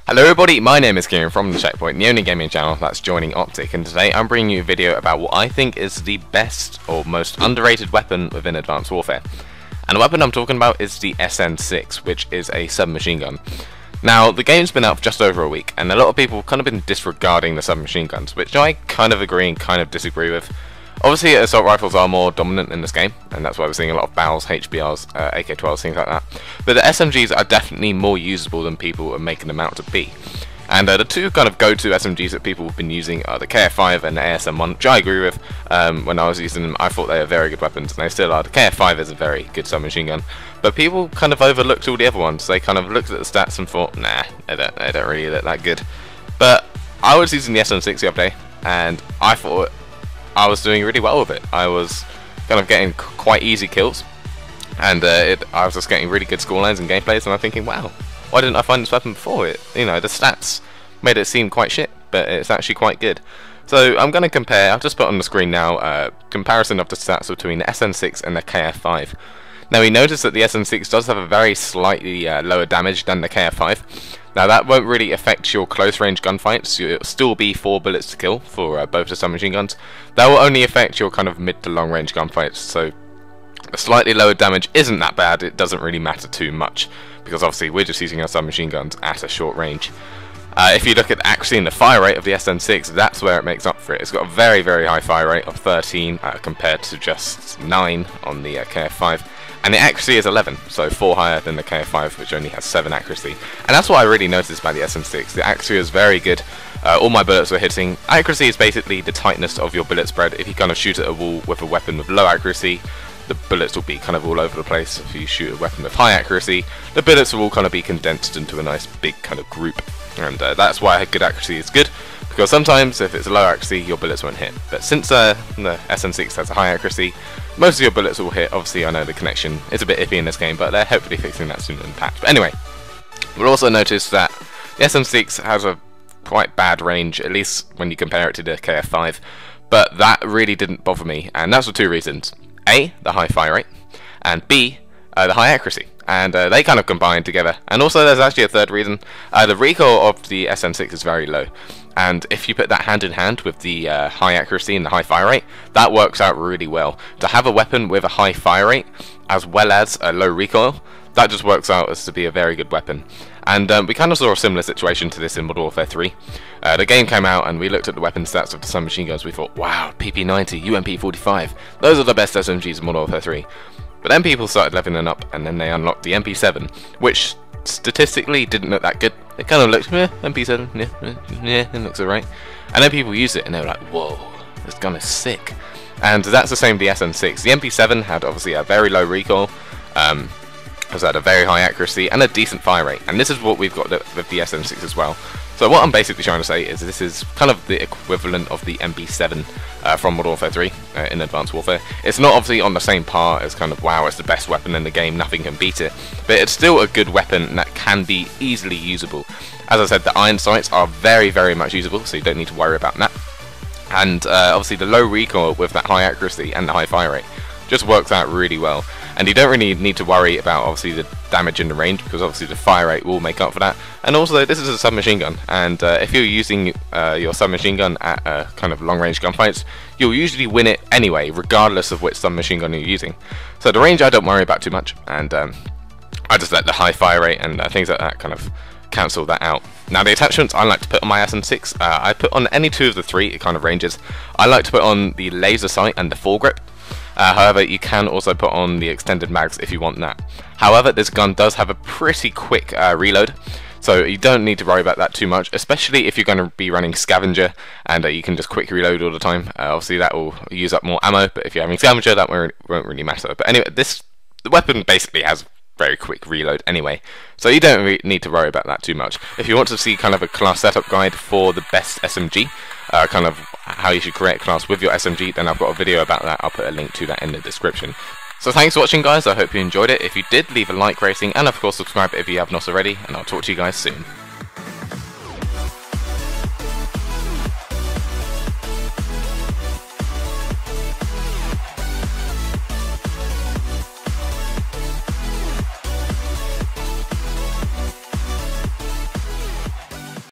Hello everybody, my name is Kieran from The Checkpoint, the only gaming channel that's joining Optic, and today I'm bringing you a video about what I think is the best or most underrated weapon within Advanced Warfare. And the weapon I'm talking about is the SN6, which is a submachine gun. Now, the game's been out for just over a week, and a lot of people have kind of been disregarding the submachine guns, which I kind of agree and kind of disagree with. Obviously, assault rifles are more dominant in this game, and that's why we're seeing a lot of BALs, HBRs, AK-12s, things like that. But the SMGs are definitely more usable than people are making them out to be. And the two kind of go-to SMGs that people have been using are the KF5 and the ASM1, which I agree with. When I was using them, I thought they were very good weapons, and they still are. The KF5 is a very good submachine gun, but people kind of overlooked all the other ones. They kind of looked at the stats and thought, nah, they don't really look that good. But I was using the SN6 the other day, and I thought I was doing really well with it. I was kind of getting quite easy kills, and I was just getting really good scorelines and gameplays, and I'm thinking, wow, why didn't I find this weapon before? The stats made it seem quite shit, but it's actually quite good. So I'm going to compare, I'll just put on the screen now, comparison of the stats between the SN6 and the KF5. Now we notice that the SN6 does have a very slightly lower damage than the KF5. Now that won't really affect your close range gunfights, you'll still be 4 bullets to kill for both the submachine guns. That will only affect your kind of mid to long range gunfights, so the slightly lower damage isn't that bad, it doesn't really matter too much, because obviously we're just using our submachine guns at a short range. If you look at the accuracy and the fire rate of the SN6, that's where it makes up for it. It's got a very, very high fire rate of 13 compared to just 9 on the KF5. And the accuracy is 11, so 4 higher than the KF5, which only has 7 accuracy. And that's what I really noticed by the SN6. The accuracy is very good. All my bullets were hitting. Accuracy is basically the tightness of your bullet spread. If you kind of shoot at a wall with a weapon with low accuracy, the bullets will be kind of all over the place. If you shoot a weapon with high accuracy, the bullets will all kind of be condensed into a nice big kind of group. And that's why good accuracy is good, because sometimes if it's a low accuracy, your bullets won't hit. But since the SN6 has a high accuracy, most of your bullets will hit. Obviously, I know the connection is a bit iffy in this game, but they're hopefully fixing that soon in the patch. But anyway, we'll also notice that the SN6 has a quite bad range, at least when you compare it to the KF5, but that really didn't bother me, and that's for 2 reasons. A, the high fire rate, and B, the high accuracy. And they kind of combine together. And also there's actually a third reason. The recoil of the SN6 is very low, and if you put that hand in hand with the high accuracy and the high fire rate, that works out really well. To have a weapon with a high fire rate as well as a low recoil, that just works out as to be a very good weapon. And we kind of saw a similar situation to this in Modern Warfare 3. The game came out and we looked at the weapon stats of the submachine guns. We thought, wow, PP90, UMP45, those are the best SMGs in Modern Warfare 3. But then people started leveling up, and then they unlocked the MP7, which statistically didn't look that good. It kind of looked, MP7, yeah, it looks alright. And then people used it, and they were like, whoa, this gun is sick. And that's the same with the SN6. The MP7 had obviously a very low recoil, has had a very high accuracy, and a decent fire rate. And this is what we've got with the SN6 as well. So what I'm basically trying to say is this is kind of the equivalent of the MP7 from Modern Warfare 3 in Advanced Warfare. It's not obviously on the same par as kind of, wow, it's the best weapon in the game, nothing can beat it. But it's still a good weapon that can be easily usable. As I said, the iron sights are very, very much usable, so you don't need to worry about that. And obviously the low recoil with that high accuracy and the high fire rate just works out really well. And you don't really need to worry about obviously the damage in the range, because obviously the fire rate will make up for that. And also this is a submachine gun, and if you're using your submachine gun at kind of long range gunfights, you'll usually win it anyway, regardless of which submachine gun you're using. So the range I don't worry about too much, and I just let the high fire rate and things like that kind of cancel that out. Now the attachments I like to put on my SN6, I put on any 2 of the 3 kind of ranges. I like to put on the laser sight and the foregrip. However, you can also put on the extended mags if you want that. However, this gun does have a pretty quick reload, so you don't need to worry about that too much, especially if you're going to be running scavenger and you can just quick reload all the time. Obviously that will use up more ammo, but if you're having scavenger, that won't really matter. But anyway, the weapon basically has very quick reload anyway, so you don't really need to worry about that too much. If you want to see kind of a class setup guide for the best SMG, kind of how you should create a class with your SMG, then I've got a video about that. I'll put a link to that in the description. So thanks for watching guys, I hope you enjoyed it. If you did, leave a like rating, and of course subscribe if you have not already, and I'll talk to you guys soon.